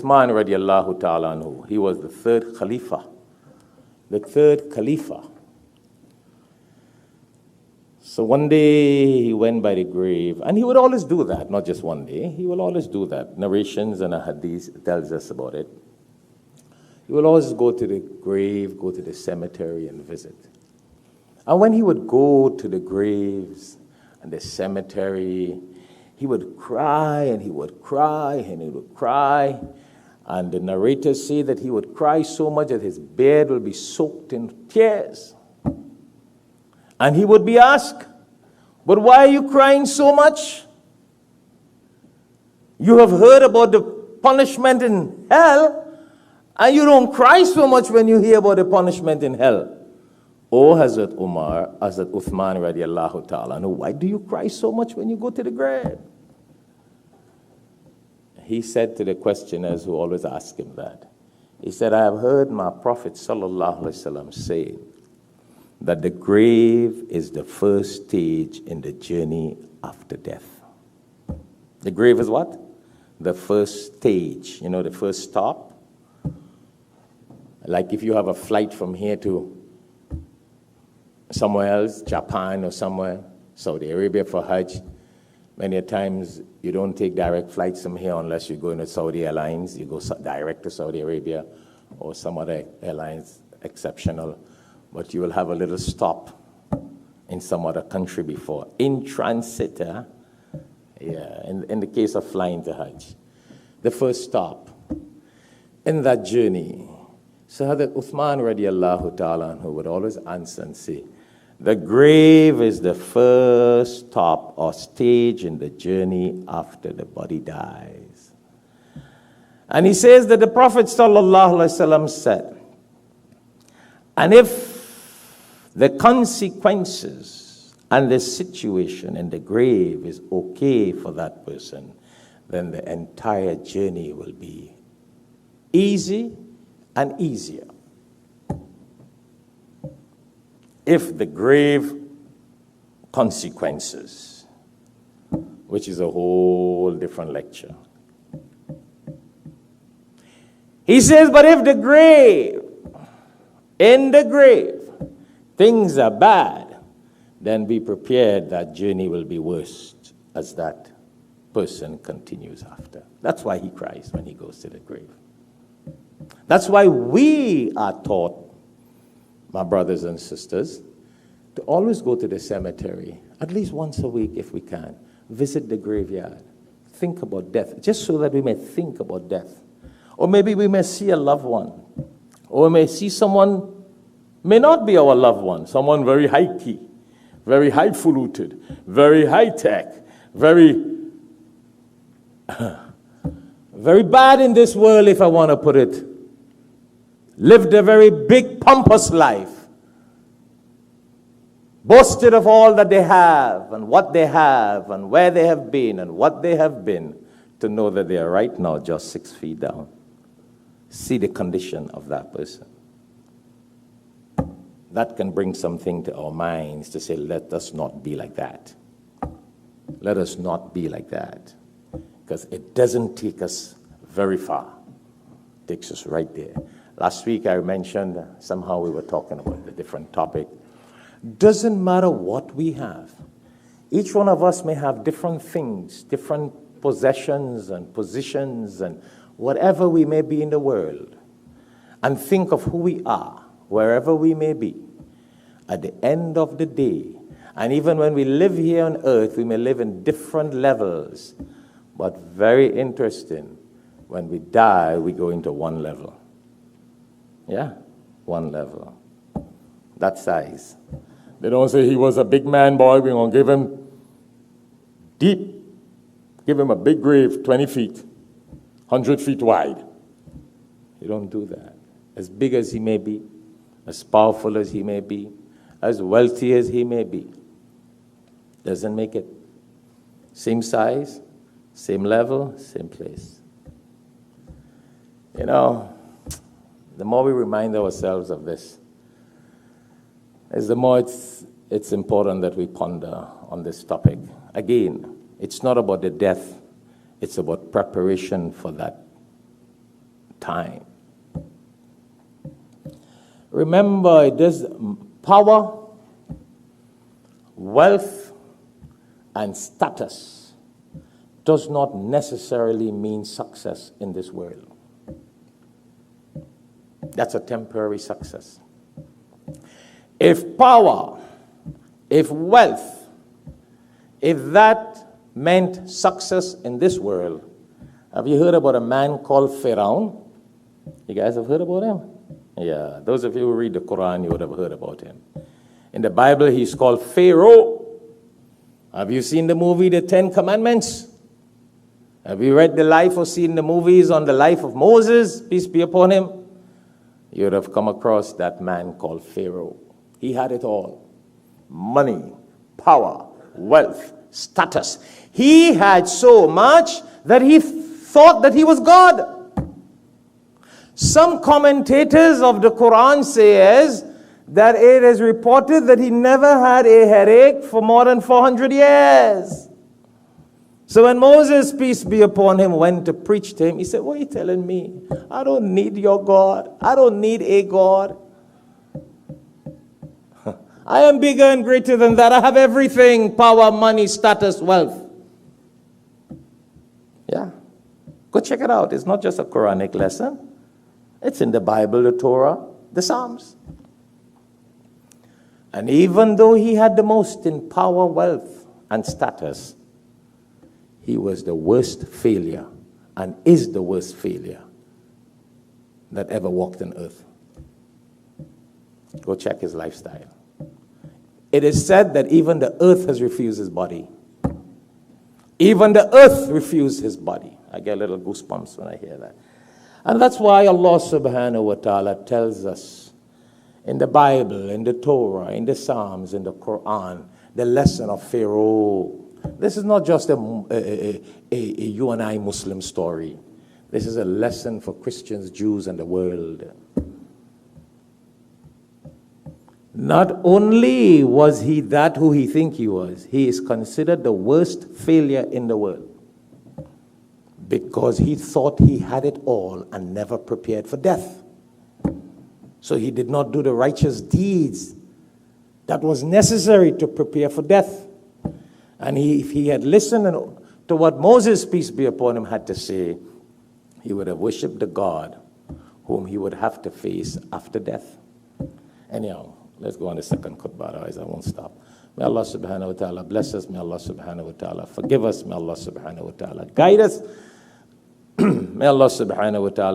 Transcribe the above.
Uthman radiallahu ta'ala anhu, he was the third Khalifa. The third Khalifa. So one day he went by the grave, and he would always do that, not just one day. He will always do that. Narrations and a hadith tells us about it. He would always go to the grave, go to the cemetery and visit. And when he would go to the graves and the cemetery, he would cry and he would cry and he would cry. And the narrators say that he would cry so much that his beard will be soaked in tears. And he would be asked, but why are you crying so much? You have heard about the punishment in hell, and you don't cry so much when you hear about the punishment in hell. Oh, Hazrat Uthman radiallahu ta'ala, why do you cry so much when you go to the grave? He said to the questioners who always ask him that, he said, I have heard my Prophet sallallahu alaihi wasallam say that the grave is the first stage in the journey after death. The grave is what? The first stage, the first stop. Like if you have a flight from here to somewhere else, Japan or somewhere, Saudi Arabia for Hajj, many times you don't take direct flights from here unless you go into Saudi Airlines. You go direct to Saudi Arabia or some other airlines, exceptional. But you will have a little stop in some other country before. In transit, in the case of flying to Hajj. The first stop in that journey. So Hazrat Uthman radiallahu ta'ala who would always answer and say, the grave is the first stop or stage in the journey after the body dies. And he says that the Prophet sallallahu alaihi wasallam said, and if the consequences and the situation in the grave is okay for that person, then the entire journey will be easy and easier. If the grave consequences, which is a whole different lecture. He says, but if the grave, in the grave, things are bad, then be prepared that journey will be worse as that person continues after. That's why he cries when he goes to the grave. That's why we are taught, my brothers and sisters, to always go to the cemetery, at least once a week if we can. Visit the graveyard. Think about death, just so that we may think about death. Or maybe we may see a loved one. Or we may see someone, may not be our loved one, someone very high-key, very highfalutin, very high-tech, very bad in this world, if I want to put it. Lived a very big, pompous life. Boasted of all that they have, and what they have, and where they have been, and what they have been, to know that they are right now just 6 feet down. See the condition of that person. That can bring something to our minds to say, let us not be like that. Let us not be like that. Because it doesn't take us very far. It takes us right there. Last week I mentioned, somehow we were talking about a different topic. Doesn't matter what we have. Each one of us may have different things, different possessions and positions and whatever we may be in the world. And think of who we are, wherever we may be. At the end of the day, and even when we live here on earth, we may live in different levels. But very interesting, when we die, we go into one level. Yeah, one level. That size. They don't say he was a big man, boy, we're going to give him deep, give him a big grave, 20 feet, 100 feet wide. You don't do that. As big as he may be, as powerful as he may be, as wealthy as he may be, doesn't make it. Same size, same level, same place. You know, the more we remind ourselves of this, is the more it's important that we ponder on this topic. Again, it's not about the death, it's about preparation for that time. Remember, this power, wealth, and status does not necessarily mean success in this world. That's a temporary success. If power, if wealth, if that meant success in this world, have you heard about a man called Pharaoh? You guys have heard about him? Yeah, those of you who read the Quran, you would have heard about him. In the Bible, he's called Pharaoh. Have you seen the movie, The Ten Commandments? Have you read the life or seen the movies on the life of Moses, peace be upon him? You would have come across that man called Pharaoh. He had it all. Money, power, wealth, status. He had so much that he thought that he was God. Some commentators of the Quran says that it is reported that he never had a headache for more than 400 years. So when Moses, peace be upon him, went to preach to him, he said, what are you telling me? I don't need your God. I don't need a God. I am bigger and greater than that. I have everything: power, money, status, wealth. Yeah. Go check it out. It's not just a Quranic lesson. It's in the Bible, the Torah, the Psalms. And even though he had the most in power, wealth, and status, he was the worst failure and is the worst failure that ever walked on earth. Go check his lifestyle. It is said that even the earth has refused his body. Even the earth refused his body. I get a little goosebumps when I hear that. And that's why Allah subhanahu wa ta'ala tells us in the Bible, in the Torah, in the Psalms, in the Quran, the lesson of Pharaoh. This is not just a you and I Muslim story. This is a lesson for Christians, Jews, and the world. Not only was he that who he think he was, he is considered the worst failure in the world because he thought he had it all and never prepared for death. So he did not do the righteous deeds that was necessary to prepare for death. And if he had listened to what Moses, peace be upon him, had to say, he would have worshipped the God whom he would have to face after death. Anyhow, let's go on the second khutbah, otherwise I won't stop. May Allah subhanahu wa ta'ala bless us. May Allah subhanahu wa ta'ala forgive us. May Allah subhanahu wa ta'ala guide us. May Allah subhanahu wa ta'ala